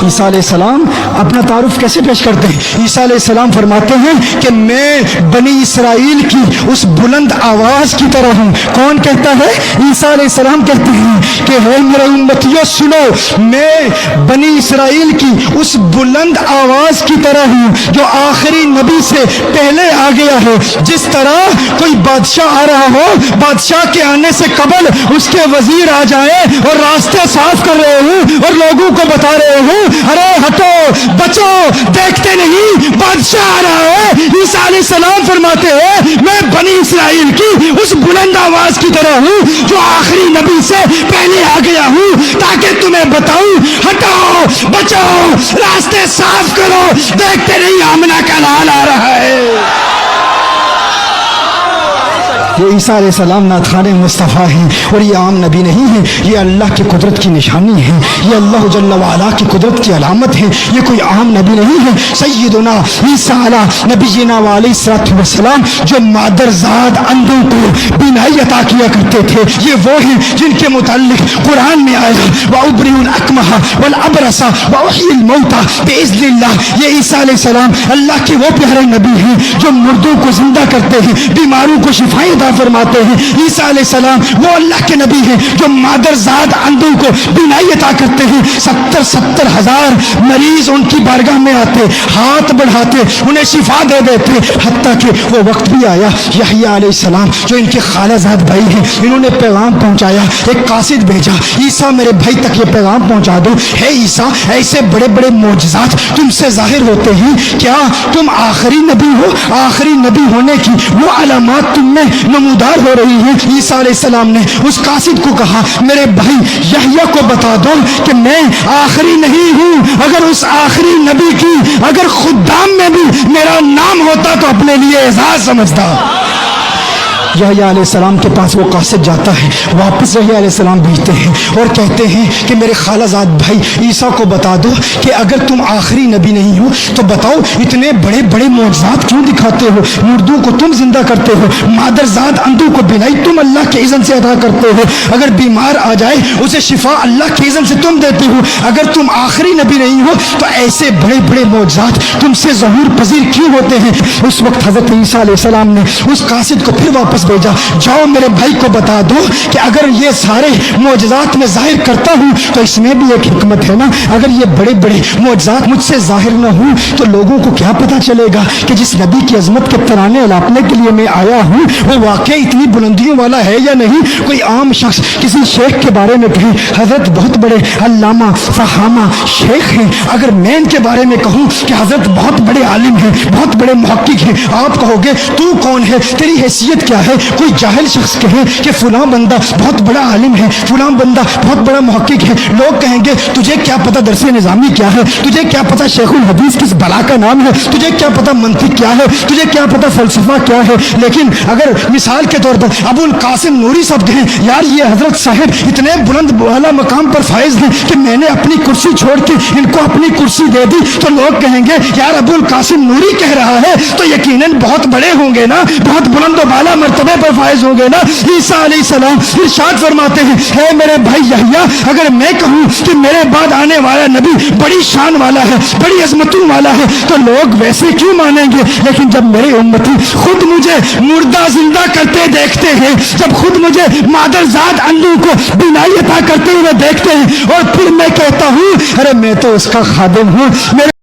عیسیٰ علیہ السلام اپنا تعارف کیسے پیش کرتے ہیں؟ عیسیٰ علیہ السلام فرماتے ہیں کہ میں بنی اسرائیل کی اس بلند آواز کی طرح ہوں۔ کون کہتا ہے؟ عیسیٰ علیہ السلام کہتے ہیں کہ ہے میرے امتیوں سنو، میں بنی اسرائیل کی اس بلند آواز کی طرح ہوں جو آخری نبی سے پہلے آ گیا ہے۔ جس طرح کوئی بادشاہ آ رہا ہو، بادشاہ کے آنے سے قبل اس کے وزیر آ جائے اور راستے صاف کر رہے ہوں اور لوگوں کو بتا رہے ہوں ارے ہٹو بچو، دیکھتے نہیں بادشاہ آ رہا ہے۔ عیسیٰ علیہ السلام فرماتے ہیں میں بنی اسرائیل کی اس بلند آواز کی طرح ہوں جو آخری نبی سے پہلے آ گیا ہوں تاکہ تمہیں بتاؤں ہٹو بچو، راستے صاف کرو، دیکھتے نہیں آمنہ کا لال آ رہا ہے۔ یہ عیسیٰ علیہ السلام نعت مصطفیٰ ہیں اور یہ عام نبی نہیں ہے، یہ اللہ کی قدرت کی نشانی ہے، یہ اللہ جل وعلا کی قدرت کی علامت ہے، یہ کوئی عام نبی نہیں ہے۔ سیدنا عیسیٰ علیہ نبینا علیہ الصلوۃ والسلام جو مادرزاد اندھوں کو بینائی عطا کیا کرتے تھے، یہ وہ ہیں جن کے متعلق قرآن میں آیا وَأُبْرِئُ الْأَكْمَحَ وَالْأَبْرَصَ وَأُحْيِي الْمَوْتَى بِإِذْنِ اللَّهِ۔ یہ عیسیٰ علیہ السلام اللہ کے وہ پیارے نبی ہیں جو مردوں کو زندہ کرتے ہیں، بیماروں کو شفائیں عطا فرماتے ہیں۔ عیسیٰ علیہ السلام وہ اللہ کے نبی ہیں جو مادرزاد اندھوں کو بینائی عطا کرتے ہیں۔ 70 ہزار مریض ان کی بارگاہ میں آتے، ہاتھ بڑھاتے، انہیں شفا دے دیتے، حتیٰ کہ وہ وقت بھی آیا یحییٰ علیہ السلام جو ان کے خالہ زاد بھائی ہیں، انہوں نے پیغام پہنچایا، ایک قاصد بھیجا، عیسیٰ میرے بھائی تک یہ پیغام پہنچا دو، ہے عیسیٰ ایسے بڑے بڑے معجزات تم سے ظاہر ہوتے ہیں، کیا تم آخری نبی ہو؟ آخری نبی ہونے کی وہ علامات تم میں نمودار ہو رہی ہیں۔ عیسیٰ علیہ السلام نے اس قاصد کو کہا میرے بھائی یحییٰ کو بتا دو کہ میں آخری نہیں ہوں، اگر اس آخری نبی کی اگر خدام میں بھی میرا نام ہوتا تو اپنے لیے اعزاز سمجھتا۔ یحییٰ علیہ السلام کے پاس وہ قاصد جاتا ہے، واپس یحییٰ علیہ السلام بھیجتے ہیں اور کہتے ہیں کہ میرے خالہ زاد بھائی عیسیٰ کو بتا دو کہ اگر تم آخری نبی نہیں ہو تو بتاؤ اتنے بڑے بڑے معجزات کیوں دکھاتے ہو؟ مردوں کو تم زندہ کرتے ہو، مادرزاد اندھوں کو بینائی تم اللہ کے اذن سے عطا کرتے ہو، اگر بیمار آ جائے اسے شفا اللہ کے اذن سے تم دیتے ہو، اگر تم آخری نبی نہیں ہو تو ایسے بڑے بڑے معجزات تم سے ظہور پذیر کیوں ہوتے ہیں؟ اس وقت حضرت عیسیٰ علیہ السلام نے اس قاصد کو پھر واپس بھیجا، جاؤ میرے بھائی کو بتا دو کہ اگر یہ سارے معجزات میں ظاہر کرتا ہوں تو اس میں بھی ایک حکمت ہے نا، اگر یہ بڑے بڑے معجزات مجھ سے ظاہر نہ ہوں تو لوگوں کو کیا پتا چلے گا کہ جس نبی کی عظمت کے ترانے الاپنے کے لیے میں آیا ہوں وہ واقعی اتنی بلندیوں والا ہے یا نہیں؟ کوئی عام شخص کسی شیخ کے بارے میں کہے حضرت بہت بڑے علامہ فہامہ شیخ ہیں، اگر میں ان کے بارے میں کہوں کہ حضرت بہت بڑے عالم ہیں، بہت بڑے محقق ہیں، آپ کہو گے تو کون ہے، تیری حیثیت کیا ہے؟ کوئی جاہل شخص کہے کہ فلاں بندہ بہت بڑا عالم ہے، فلاں بندہ بہت بڑا محقق ہے، لوگ کہیں گے تجھے کیا پتا درس نظامی کیا ہے، تجھے کیا پتا شیخ الحدیث کس بلا کا نام ہے، تجھے کیا پتا منطق کیا ہے، تجھے کیا پتا فلسفہ کیا ہے۔ لیکن اگر مثال کے طور پر ابو القاسم نوری صاحب کہیں یار یہ حضرت صاحب اتنے بلند والا مقام پر فائز ہیں کہ میں نے اپنی کرسی چھوڑ کے ان کو اپنی کرسی دے دی، تو لوگ کہیں گے یار ابو القاسم نوری کہہ رہا ہے تو یقیناً بہت بڑے ہوں گے نا، بہت بلند و بالا مرتبے پر فائز ہوں گے نا۔ عیسیٰ علیہ السلام ارشاد فرماتے ہیں اے میرے بھائی یحییٰ اگر میں کہوں کہ میرے بعد آنے والا نبی بڑی شان والا ہے، بڑی عظمتوں والا ہے تو لوگ ویسے کیوں مانیں گے؟ لیکن جب میرے امتی خود مجھے مردہ زندہ کرتے دیکھتے ہیں، جب خود مجھے مادرزاد اندھوں کو بینائی عطا کرتے ہوئے دیکھتے ہیں اور پھر میں کہتا ہوں ارے میں تو اس کا خادم ہوں، میرے